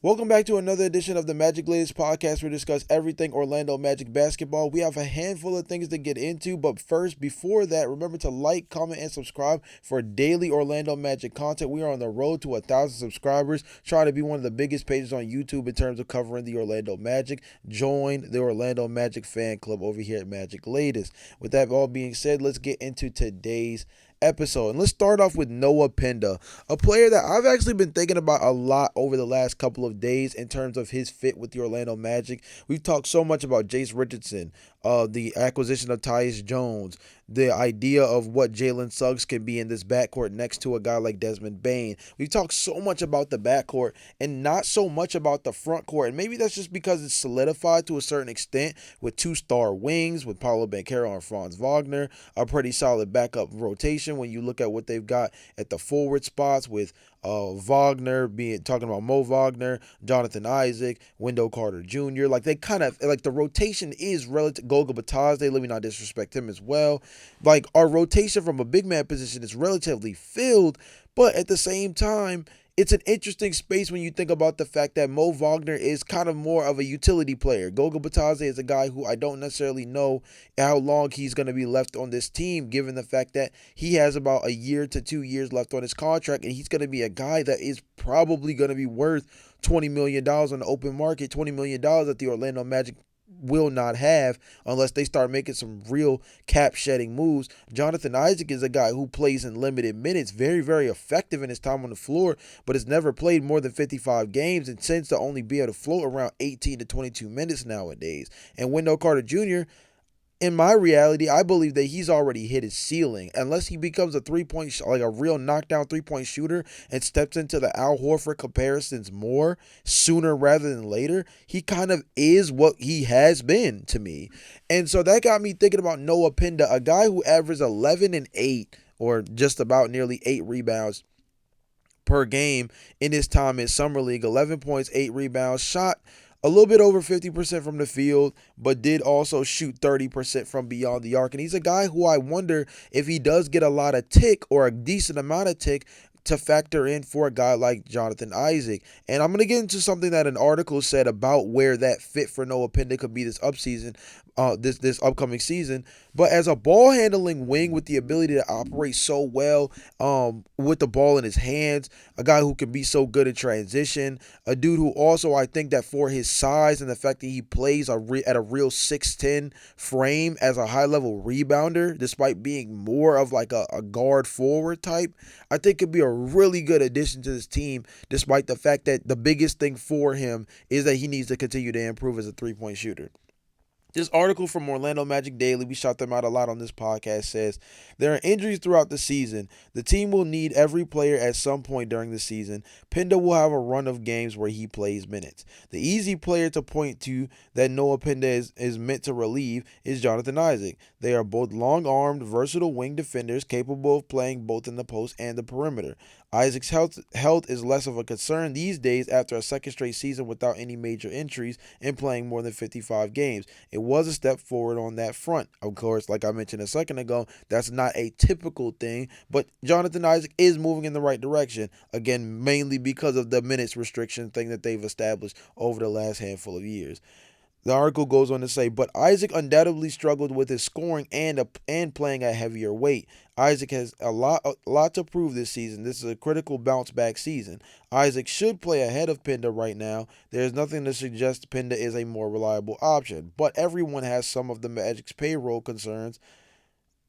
Welcome back to another edition of the Magic Latest podcast where we discuss everything Orlando Magic basketball. We have a handful of things to get into, but first, before that, remember to like, comment, and subscribe for daily Orlando Magic content. We are on the road to 1,000 subscribers, trying to be one of the biggest pages on YouTube in terms of covering the Orlando Magic. Join the Orlando Magic fan club over here at Magic Latest. With that all being said, let's get into today's episode. And let's start off with Noah Penda, a player that I've actually been thinking about a lot over the last couple of days in terms of his fit with the Orlando Magic. We've talked so much about Jace Richardson, the acquisition of Tyus Jones, the idea of what Jalen Suggs can be in this backcourt next to a guy like Desmond Bane. We've talked so much about the backcourt and not so much about the front court. And maybe that's just because it's solidified to a certain extent with two-star wings, with Paulo Banchero and Franz Wagner, a pretty solid backup rotation when you look at what they've got at the forward spots with Wagner, talking about Mo Wagner, Jonathan Isaac, Wendell Carter Jr. Like they kind of like the rotation is relative. Goga Batazde, let me not disrespect him as well. Like our rotation from a big man position is relatively filled, but at the same time, it's an interesting space when you think about the fact that Mo Wagner is kind of more of a utility player. Goga Batazde is a guy who I don't necessarily know how long he's going to be left on this team, given the fact that he has about a year to 2 years left on his contract, and he's going to be a guy that is probably going to be worth $20 million on the open market, $20 million that the Orlando Magic will not have unless they start making some real cap shedding moves. Jonathan Isaac is a guy who plays in limited minutes, very, very effective in his time on the floor, but has never played more than 55 games and tends to only be able to float around 18 to 22 minutes nowadays. And Wendell Carter Jr., in my reality, I believe that he's already hit his ceiling. Unless he becomes a like a real knockdown 3-point shooter and steps into the Al Horford comparisons more sooner rather than later, he kind of is what he has been to me. And so that got me thinking about Noah Penda, a guy who averaged 11 and 8, or just about nearly 8 rebounds per game in his time in Summer League. 11 points, 8 rebounds, shot a little bit over 50% from the field, but did also shoot 30% from beyond the arc. And he's a guy who I wonder if he does get a lot of tick or a decent amount of tick to factor in for a guy like Jonathan Isaac. And I'm going to get into something that an article said about where that fit for Noah Penda could be this upseason, this upcoming season. But as a ball handling wing with the ability to operate so well with the ball in his hands, a guy who can be so good in transition, a dude who also I think that for his size and the fact that he plays at a real 6'10 frame as a high level rebounder, despite being more of like a guard forward type, I think could be a really good addition to this team, despite the fact that the biggest thing for him is that he needs to continue to improve as a 3-point shooter. This article from Orlando Magic Daily, we shout them out a lot on this podcast, says there are injuries throughout the season. The team will need every player at some point during the season. Penda will have a run of games where he plays minutes. The easy player to point to that Noah Penda is meant to relieve is Jonathan Isaac. They are both long-armed, versatile wing defenders capable of playing both in the post and the perimeter. Isaac's health is less of a concern these days after a second straight season without any major injuries and playing more than 55 games. It was a step forward on that front. Of course, like I mentioned a second ago, that's not a typical thing, but Jonathan Isaac is moving in the right direction, again, mainly because of the minutes restriction thing that they've established over the last handful of years. The article goes on to say, but Isaac undoubtedly struggled with his scoring and playing at heavier weight. Isaac has a lot to prove this season. This is a critical bounce back season. Isaac should play ahead of Penda right now. There is nothing to suggest Penda is a more reliable option, but everyone has some of the Magic's payroll concerns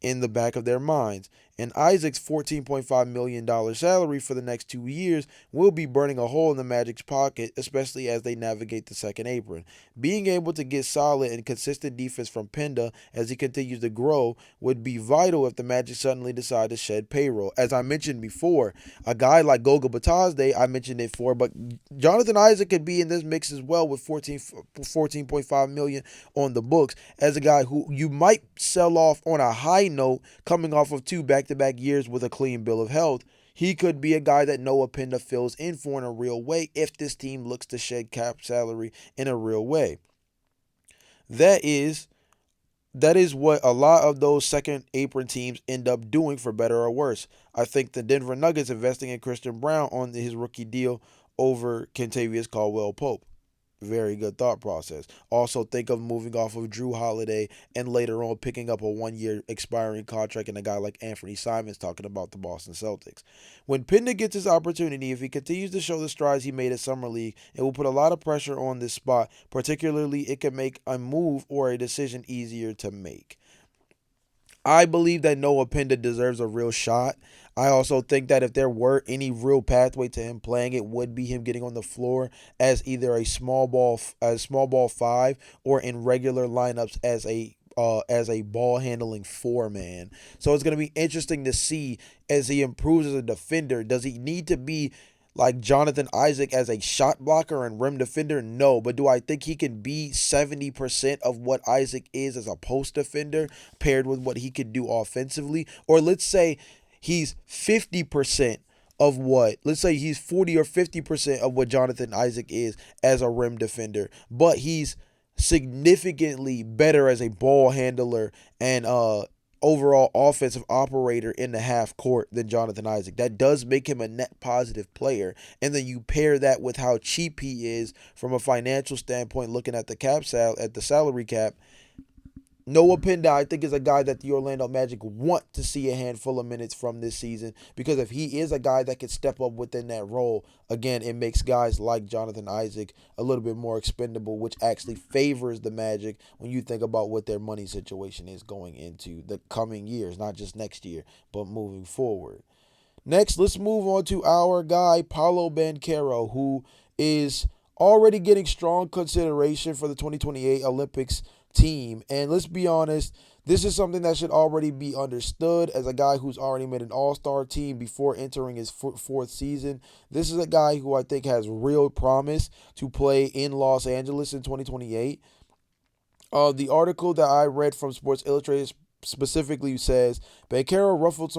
in the back of their minds. And Isaac's $14.5 million salary for the next 2 years will be burning a hole in the Magic's pocket, especially as they navigate the second apron. Being able to get solid and consistent defense from Penda as he continues to grow would be vital if the Magic suddenly decide to shed payroll. As I mentioned before, a guy like Goga Batazde, I mentioned it for, but Jonathan Isaac could be in this mix as well with $14.5 million on the books as a guy who you might sell off on a high note coming off of 2 back-to-back years with a clean bill of health. He could be a guy that Noah Penda fills in for in a real way if this team looks to shed cap salary in a real way. That is what a lot of those second apron teams end up doing, for better or worse. I think the Denver Nuggets investing in Christian Brown on his rookie deal over Kentavious Caldwell-Pope. Very good thought process. Also, think of moving off of Drew Holiday and later on picking up a 1 year expiring contract and a guy like Anthony Simons talking about the Boston Celtics. When Penda gets his opportunity, if he continues to show the strides he made at Summer League, it will put a lot of pressure on this spot. Particularly, it can make a move or a decision easier to make. I believe that Noah Penda deserves a real shot. I also think that if there were any real pathway to him playing, it would be him getting on the floor as either a small ball five, or in regular lineups as a ball handling four man. So it's going to be interesting to see as he improves as a defender. Does he need to be like Jonathan Isaac as a shot blocker and rim defender? No. But do I think he can be 70% of what Isaac is as a post defender paired with what he can do offensively? Or let's say he's 50% of what, let's say he's 40 or 50% of what Jonathan Isaac is as a rim defender, but he's significantly better as a ball handler and overall offensive operator in the half court than Jonathan Isaac. That does make him a net positive player. And then you pair that with how cheap he is from a financial standpoint, looking at the salary cap. Noah Penda, I think, is a guy that the Orlando Magic want to see a handful of minutes from this season, because if he is a guy that could step up within that role, again, it makes guys like Jonathan Isaac a little bit more expendable, which actually favors the Magic when you think about what their money situation is going into the coming years, not just next year, but moving forward. Next, let's move on to our guy, Paolo Banchero, who is already getting strong consideration for the 2028 Olympics team. And let's be honest, this is something that should already be understood as a guy who's already made an all-star team before entering his fourth season. This is a guy who I think has real promise to play in Los Angeles in 2028. The article that I read from Sports Illustrated specifically says Banchero ruffled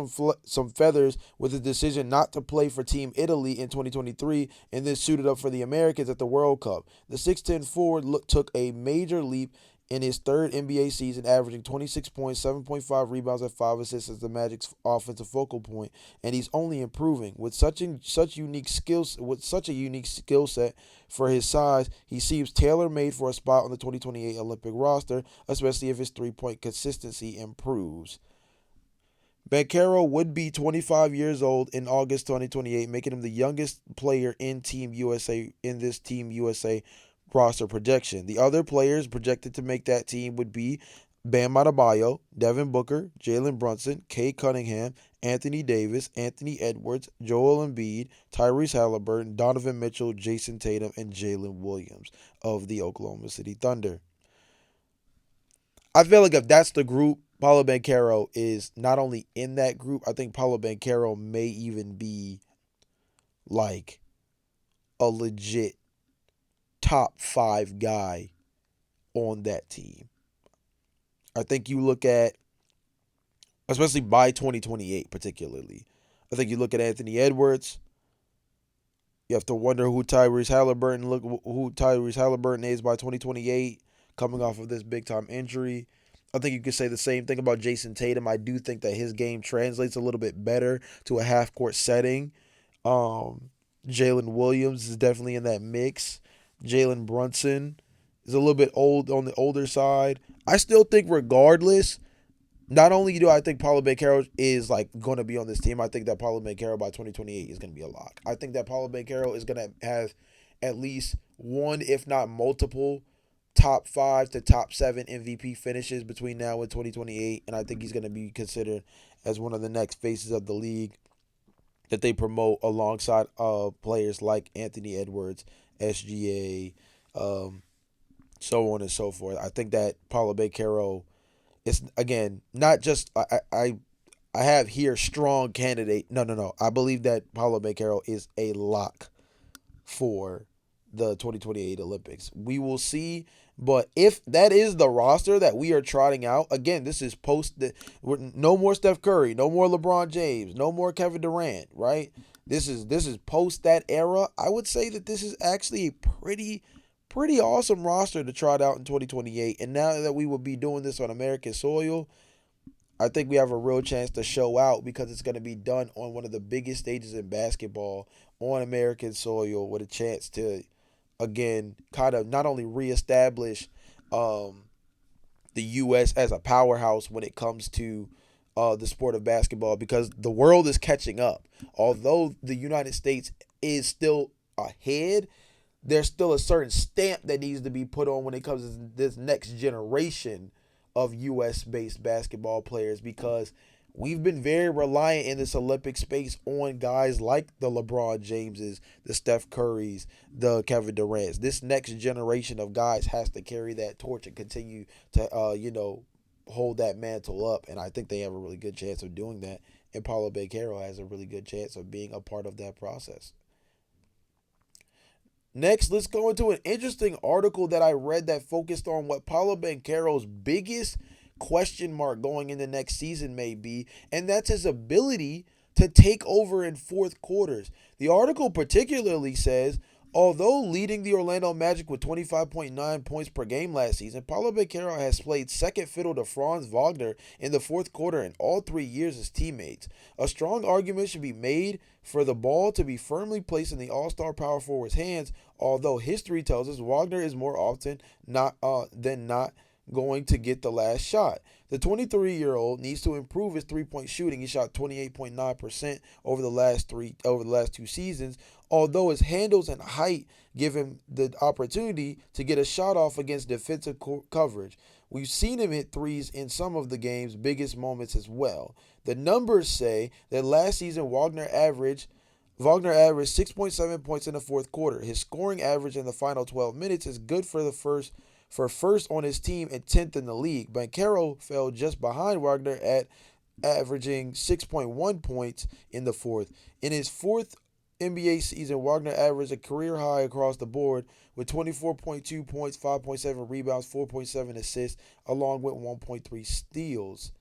some feathers with his decision not to play for Team Italy in 2023 and then suited up for the Americans at the World Cup. The 6'10 forward took a major leap in his third NBA season, averaging 26 points, 7.5 rebounds, and 5 assists as the Magic's offensive focal point, and he's only improving with such a unique skill set for his size. He seems tailor-made for a spot on the 2028 Olympic roster, especially if his three-point consistency improves. Banchero would be 25 years old in August 2028, making him the youngest player in this Team USA roster projection. The other players projected to make that team would be Bam Adebayo, Devin Booker, Jalen Brunson, Cade Cunningham, Anthony Davis, Anthony Edwards, Joel Embiid, Tyrese Halliburton, Donovan Mitchell, Jason Tatum, and Jalen Williams of the Oklahoma City Thunder. I feel like if that's the group, Paolo Banchero is not only in that group, I think Paolo Banchero may even be like a legit top 5 guy on that team. I think you look at, especially by 2028 particularly, I think you look at Anthony Edwards, you have to wonder who Tyrese Halliburton is by 2028, coming off of this big-time injury. I think you could say the same thing about Jason Tatum. I do think that his game translates a little bit better to a half-court setting. Jalen Williams is definitely in that mix. Jalen Brunson is a little bit old on the older side. I still think regardless, not only do I think Paolo Banchero is like going to be on this team, I think that Paolo Banchero by 2028 is going to be a lock. I think that Paolo Banchero is going to have at least one, if not multiple, top 5 to top 7 MVP finishes between now and 2028, and I think he's going to be considered as one of the next faces of the league that they promote alongside players like Anthony Edwards, SGA, so on and so forth. I think that Paolo Banchero is, again, not just I have here strong candidate. No. I believe that Paolo Banchero is a lock for the 2028 Olympics. We will see, but if that is the roster that we are trotting out, again, this is no more Steph Curry, no more LeBron James, no more Kevin Durant, right? This is post that era. I would say that this is actually a pretty awesome roster to trot out in 2028. And now that we will be doing this on American soil, I think we have a real chance to show out because it's going to be done on one of the biggest stages in basketball on American soil with a chance to, again, kind of not only reestablish um, the U.S. as a powerhouse when it comes to the sport of basketball because the world is catching up. Although the United States is still ahead, there's still a certain stamp that needs to be put on when it comes to this next generation of U.S. based basketball players because we've been very reliant in this Olympic space on guys like the LeBron Jameses, the Steph Currys, the Kevin Durant's. This next generation of guys has to carry that torch and continue to, hold that mantle up. And I think they have a really good chance of doing that. And Paulo Banchero has a really good chance of being a part of that process. Next, let's go into an interesting article that I read that focused on what Paulo Banchero's biggest question mark going into next season may be, and that's his ability to take over in fourth quarters. The article particularly says, although leading the Orlando Magic with 25.9 points per game last season, Paulo Banchero has played second fiddle to Franz Wagner in the fourth quarter in all 3 years as teammates. A strong argument should be made for the ball to be firmly placed in the all-star power forward's hands, although history tells us Wagner is more often than not going to get the last shot. The 23-year-old needs to improve his three-point shooting. He shot 28.9% over the last 2 seasons, although his handles and height give him the opportunity to get a shot off against defensive coverage. We've seen him hit threes in some of the game's biggest moments as well. The numbers say that last season Wagner averaged 6.7 points in the fourth quarter. His scoring average in the final 12 minutes is good for first on his team and 10th in the league. Banchero fell just behind Wagner at averaging 6.1 points in the fourth. In his fourth NBA season, Wagner averaged a career high across the board with 24.2 points, 5.7 rebounds, 4.7 assists, along with 1.3 steals.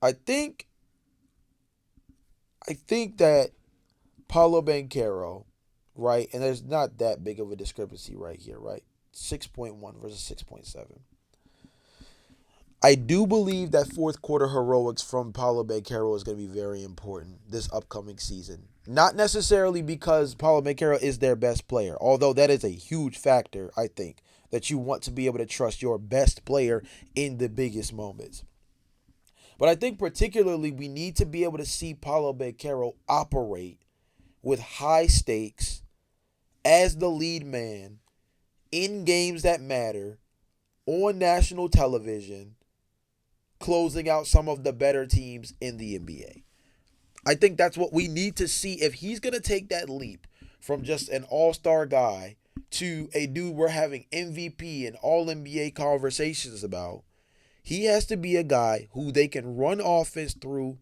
I think that Paulo Banchero, right, and there's not that big of a discrepancy right here, right? 6.1 versus 6.7. I do believe that fourth quarter heroics from Paulo Banchero is going to be very important this upcoming season. Not necessarily because Paulo Banchero is their best player, although that is a huge factor, I think, that you want to be able to trust your best player in the biggest moments. But I think particularly we need to be able to see Paulo Banchero operate with high stakes as the lead man in games that matter on national television, closing out some of the better teams in the NBA. I think that's what we need to see if he's going to take that leap from just an all-star guy to a dude we're having MVP and all-NBA conversations about. He has to be a guy who they can run offense through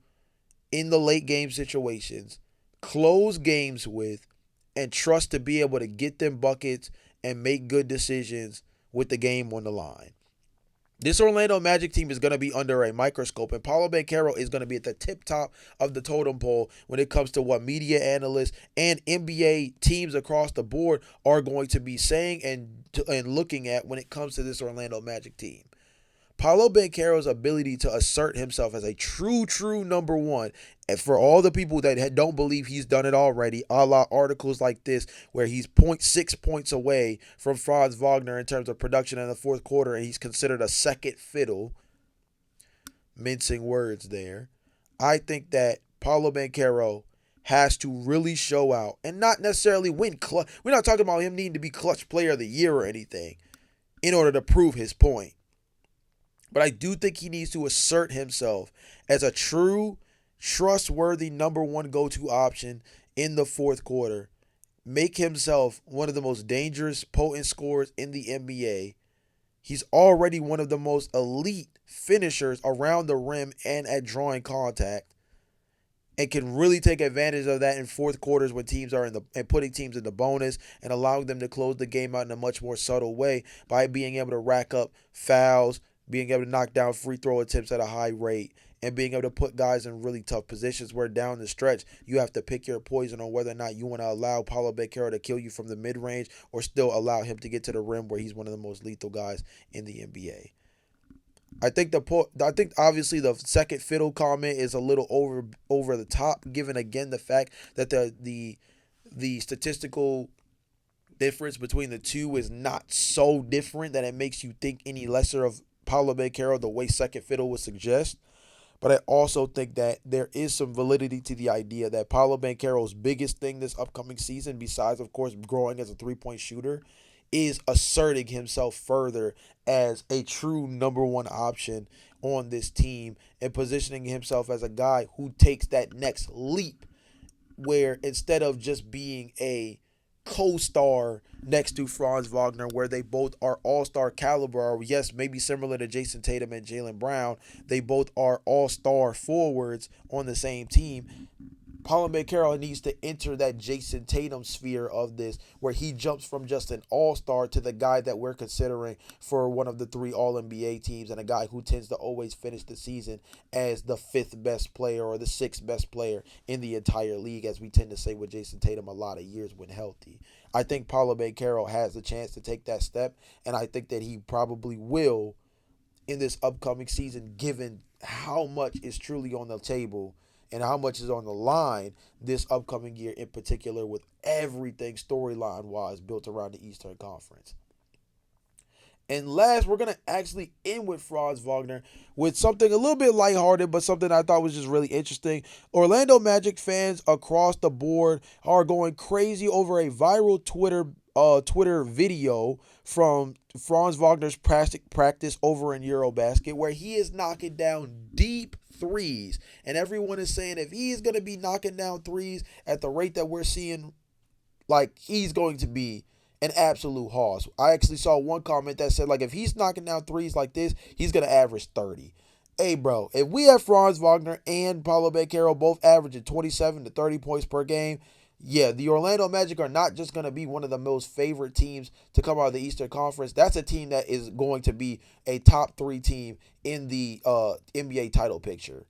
in the late game situations, close games with, and trust to be able to get them buckets and make good decisions with the game on the line. This Orlando Magic team is going to be under a microscope, and Paulo Banchero is going to be at the tip top of the totem pole when it comes to what media analysts and NBA teams across the board are going to be saying and looking at when it comes to this Orlando Magic team. Paulo Banchero's ability to assert himself as a true number one, and for all the people that don't believe he's done it already, a la articles like this where he's 0.6 points away from Franz Wagner in terms of production in the fourth quarter and he's considered a second fiddle, mincing words there. I think that Paulo Banchero has to really show out and not necessarily win clutch. We're not talking about him needing to be clutch player of the year or anything in order to prove his point. But I do think he needs to assert himself as a true, trustworthy number one go-to option in the fourth quarter. Make himself one of the most dangerous, potent scorers in the NBA. He's already one of the most elite finishers around the rim and at drawing contact, and can really take advantage of that in fourth quarters when teams are and putting teams in the bonus and allowing them to close the game out in a much more subtle way by being able to rack up fouls, being able to knock down free throw attempts at a high rate, and being able to put guys in really tough positions where down the stretch you have to pick your poison on whether or not you want to allow Paulo Banchero to kill you from the mid-range or still allow him to get to the rim where he's one of the most lethal guys in the NBA. I think obviously the second fiddle comment is a little over the top, given again the fact that the statistical difference between the two is not so different that it makes you think any lesser of Paulo Banchero the way second fiddle would suggest. But I also think that there is some validity to the idea that Paulo Banchero's biggest thing this upcoming season, besides, of course, growing as a 3 point shooter, is asserting himself further as a true number one option on this team and positioning himself as a guy who takes that next leap where instead of just being a co-star next to Franz Wagner, where they both are all-star caliber, or yes, maybe similar to Jason Tatum and Jaylen Brown, they both are all-star forwards on the same team. Paulo Banchero needs to enter that Jason Tatum sphere of this, where he jumps from just an all-star to the guy that we're considering for one of the three All-NBA teams, and a guy who tends to always finish the season as the fifth best player or the sixth best player in the entire league, as we tend to say with Jason Tatum a lot of years when healthy. I think Paulo Banchero has the chance to take that step, and I think that he probably will in this upcoming season, given how much is truly on the table and how much is on the line this upcoming year, in particular, with everything storyline wise built around the Eastern Conference. And last, we're going to actually end with Franz Wagner with something a little bit lighthearted, but something I thought was just really interesting. Orlando Magic fans across the board are going crazy over a viral Twitter video from Franz Wagner's practice over in Eurobasket, where he is knocking down deep threes. And everyone is saying if he is going to be knocking down threes at the rate that we're seeing, like, he's going to be an absolute hoss. I actually saw one comment that said, like, if he's knocking down threes like this, he's going to average 30. Hey, bro, if we have Franz Wagner and Paulo Banchero both averaging 27 to 30 points per game, yeah, the Orlando Magic are not just going to be one of the most favorite teams to come out of the Eastern Conference. That's a team that is going to be a top three team in the NBA title picture.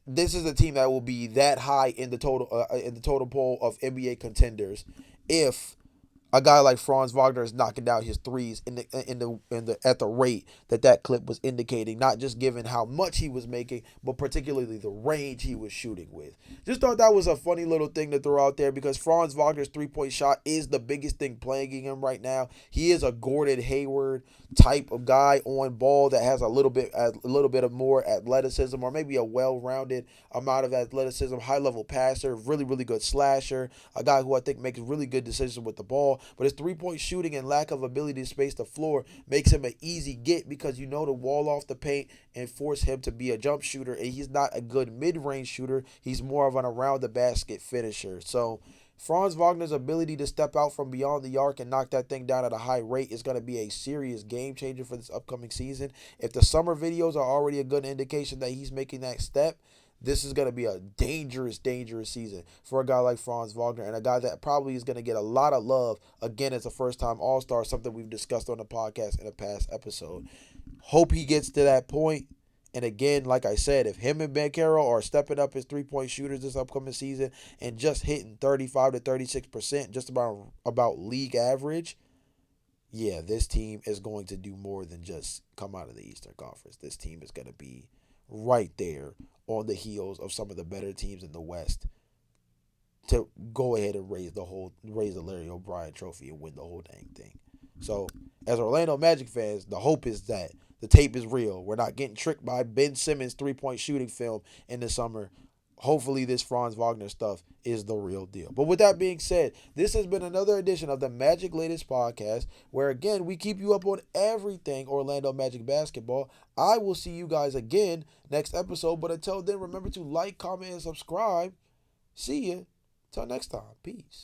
This is a team that will be that high in the total poll of NBA contenders if a guy like Franz Wagner is knocking down his threes in the at the rate that clip was indicating, not just given how much he was making, but particularly the range he was shooting with. Just thought that was a funny little thing to throw out there because Franz Wagner's 3 point shot is the biggest thing plaguing him right now. He is a Gordon Hayward type of guy on ball that has a little bit of more athleticism, or maybe a well-rounded amount of athleticism, high-level passer, really good slasher, a guy who I think makes really good decisions with the ball. But his 3 point shooting and lack of ability to space the floor makes him an easy get because you know to wall off the paint and force him to be a jump shooter. And he's not a good mid-range shooter. He's more of an around-the-basket finisher. So Franz Wagner's ability to step out from beyond the arc and knock that thing down at a high rate is going to be a serious game changer for this upcoming season. If the summer videos are already a good indication that he's making that step, this is going to be a dangerous season for a guy like Franz Wagner, and a guy that probably is going to get a lot of love again as a first-time All-Star, something we've discussed on the podcast in a past episode. Hope he gets to that point. And again, like I said, if him and Banchero are stepping up his 3 point shooters this upcoming season and just hitting 35 to 36%, just about league average, yeah, this team is going to do more than just come out of the Eastern Conference. This team is going to be right there on the heels of some of the better teams in the West to go ahead and raise the Larry O'Brien trophy and win the whole dang thing. So, as Orlando Magic fans, the hope is that the tape is real. We're not getting tricked by Ben Simmons' 3 point shooting film in the summer. Hopefully, this Franz Wagner stuff is the real deal. But with that being said, this has been another edition of the Magic Latest Podcast, where again, we keep you up on everything Orlando Magic basketball. I will see you guys again next episode. But until then, remember to like, comment, and subscribe. See ya. Till next time. Peace.